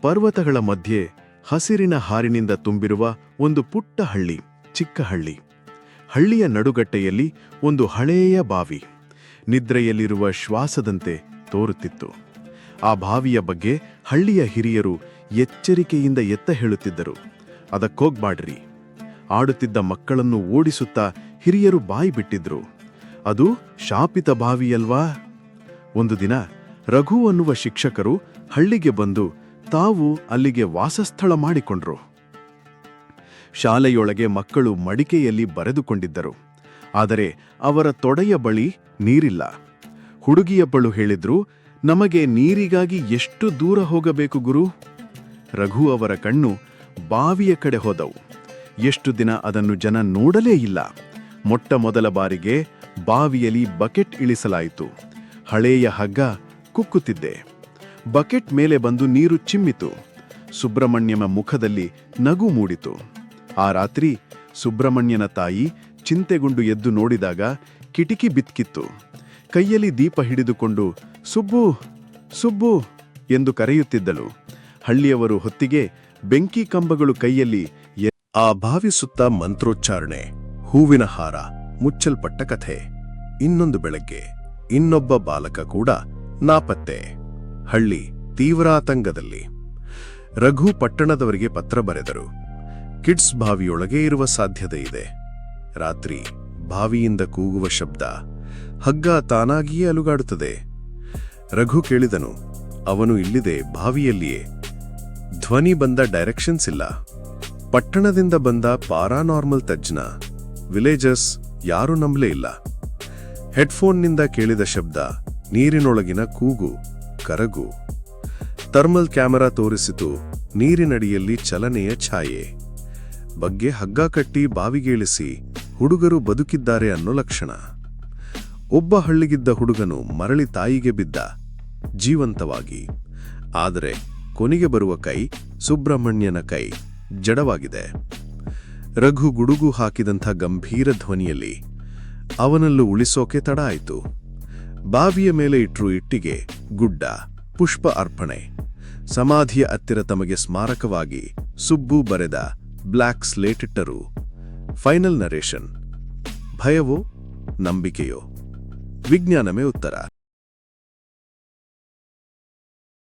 ಪರ್ವತಗಳ ಮಧ್ಯೆ ಹಸಿರಿನ ಹಾರಿನಿಂದ ತುಂಬಿರುವ ಒಂದು ಪುಟ್ಟ ಹಳ್ಳಿ, ಚಿಕ್ಕ ಹಳ್ಳಿ. ಹಳ್ಳಿಯ ನಡುಗಟ್ಟೆಯಲ್ಲಿ ಒಂದು ಹಳೆಯ ಬಾವಿ ನಿದ್ರೆಯಲ್ಲಿರುವ ಶ್ವಾಸದಂತೆ ತೋರುತ್ತಿತ್ತು. ಆ ಬಾವಿಯ ಬಗ್ಗೆ ಹಳ್ಳಿಯ ಹಿರಿಯರು ಎಚ್ಚರಿಕೆಯಿಂದ ಎತ್ತ ಹೇಳುತ್ತಿದ್ದರು. ಅದಕ್ಕೋಗ್ಬಾಡ್ರಿ. ಆಡುತ್ತಿದ್ದ ಮಕ್ಕಳನ್ನು ಓಡಿಸುತ್ತಾ ಹಿರಿಯರು ಬಾಯಿ ಬಿಟ್ಟಿದ್ರು. ಅದು ಶಾಪಿತ ಬಾವಿಯಲ್ವಾ? ಒಂದು ದಿನ ರಘು ಅನ್ನುವ ಶಿಕ್ಷಕರು ಹಳ್ಳಿಗೆ ಬಂದು ತಾವು ಅಲ್ಲಿಗೆ ವಾಸಸ್ಥಳ ಮಾಡಿಕೊಂಡ್ರು. ಶಾಲೆಯೊಳಗೆ ಮಕ್ಕಳು ಮಡಿಕೆಯಲ್ಲಿ ಬರೆದುಕೊಂಡಿದ್ದರು. ಆದರೆ ಅವರ ತೊಡೆಯ ಬಳಿ ನೀರಿಲ್ಲ. ಹುಡುಗಿಯೊಬ್ಬಳು ಹೇಳಿದ್ರು, ನಮಗೆ ನೀರಿಗಾಗಿ ಎಷ್ಟು ದೂರ ಹೋಗಬೇಕು ಗುರು? ರಘು ಅವರ ಕಣ್ಣು ಬಾವಿಯ ಕಡೆ ಹೋದವು. ಎಷ್ಟು ದಿನ ಅದನ್ನು ಜನ ನೋಡಲೇ ಇಲ್ಲ. ಮೊಟ್ಟ ಮೊದಲ ಬಾರಿಗೆ ಬಾವಿಯಲ್ಲಿ ಬಕೆಟ್ ಇಳಿಸಲಾಯಿತು. ಹಳೆಯ ಹಗ್ಗ ಕುಕ್ಕುತ್ತಿದ್ದೆ. ಬಕೆಟ್ ಮೇಲೆ ಬಂದು ನೀರು ಚಿಮ್ಮಿತು. ಸುಬ್ರಹ್ಮಣ್ಯನ ಮುಖದಲ್ಲಿ ನಗು ಮೂಡಿತು. ಆ ರಾತ್ರಿ ಸುಬ್ರಹ್ಮಣ್ಯನ ತಾಯಿ ಚಿಂತೆಗೊಂಡು ಎದ್ದು ನೋಡಿದಾಗ ಕಿಟಿಕಿ ಬಿತ್ಕಿತ್ತು. ಕೈಯಲ್ಲಿ ದೀಪ ಹಿಡಿದುಕೊಂಡು ಸುಬ್ಬು ಸುಬ್ಬು ಎಂದು ಕರೆಯುತ್ತಿದ್ದಳು. ಹಳ್ಳಿಯವರು ಹೊತ್ತಿಗೆ ಬೆಂಕಿ ಕಂಬಗಳು ಕೈಯಲ್ಲಿ. ಆ ಬಾವಿ ಸುತ್ತ ಮಂತ್ರೋಚ್ಚಾರಣೆ, ಹೂವಿನ ಹಾರ, ಮುಚ್ಚಲ್ಪಟ್ಟ ಕಥೆ. ಇನ್ನೊಂದು ಬೆಳಗ್ಗೆ ಇನ್ನೊಬ್ಬ ಬಾಲಕ ಕೂಡ ನಾಪತ್ತೆ. ಹಳ್ಳಿ ತೀವ್ರಾತಂಕದಲ್ಲಿ. ರಘು ಪಟ್ಟಣದವರಿಗೆ ಪತ್ರ ಬರೆದರು. ಕಿಡ್ಸ್ ಬಾವಿಯೊಳಗೆ ಇರುವ ಸಾಧ್ಯತೆ ಇದೆ. ರಾತ್ರಿ ಬಾವಿಯಿಂದ ಕೂಗುವ ಶಬ್ದ, ಹಗ್ಗ ತಾನಾಗಿಯೇ ಅಲುಗಾಡುತ್ತದೆ. ರಘು ಕೇಳಿದನು, ಅವನು ಇಲ್ಲಿದೆ ಬಾವಿಯಲ್ಲಿಯೇ. ಧ್ವನಿ ಬಂದ ಡೈರೆಕ್ಷನ್ಸ್ ಇಲ್ಲ. ಪಟ್ಟಣದಿಂದ ಬಂದ ಪಾರಾನಾರ್ಮಲ್ ತಜ್ಞ. ವಿಲೇಜರ್ಸ್ ಯಾರೂ ನಂಬಲೇ ಇಲ್ಲ. ಹೆಡ್ಫೋನ್ನಿಂದ ಕೇಳಿದ ಶಬ್ದ, ನೀರಿನೊಳಗಿನ ಕೂಗು, ಕರಗು. ಥರ್ಮಲ್ ಕ್ಯಾಮೆರಾ ತೋರಿಸಿತು ನೀರಿನಡಿಯಲ್ಲಿ ಚಲನೆಯ ಛಾಯೆ. ಬಗ್ಗೆ ಹಗ್ಗ ಕಟ್ಟಿ ಬಾವಿಗೇಳಿಸಿ ಹುಡುಗರು ಬದುಕಿದ್ದಾರೆ ಅನ್ನೋ ಲಕ್ಷಣ. ಒಬ್ಬ ಹಳ್ಳಿಗಿದ್ದ ಹುಡುಗನು ಮರಳಿ ತಾಯಿಗೆ ಬಿದ್ದ, ಜೀವಂತವಾಗಿ. ಆದರೆ ಕೊನೆಗೆ ಬರುವ ಕೈ ಸುಬ್ರಹ್ಮಣ್ಯನ ಕೈ, ಜಡವಾಗಿದೆ. ರಘು ಗುಡುಗು ಹಾಕಿದಂಥ ಗಂಭೀರ ಧ್ವನಿಯಲ್ಲಿ, ಅವನಲ್ಲೂ ಉಳಿಸೋಕೆ ತಡ ಆಯಿತು. ಬಾವಿಯ ಮೇಲೆ ಇಟ್ರು ಇಟ್ಟಿಗೆ, ಗುಡ್ಡ, ಪುಷ್ಪ ಅರ್ಪಣೆ. ಸಮಾಧಿಯ ಹತ್ತಿರ ತಮಗೆ ಸ್ಮಾರಕವಾಗಿ ಸುಬ್ಬು ಬರೆದ ಬ್ಲ್ಯಾಕ್ ಸ್ಲೇಟ್ ಇಟ್ಟರು. Final narration. ಭಯವೋ ನಂಬಿಕೆಯೋ? ವಿಜ್ಞಾನವೇ ಉತ್ತರ.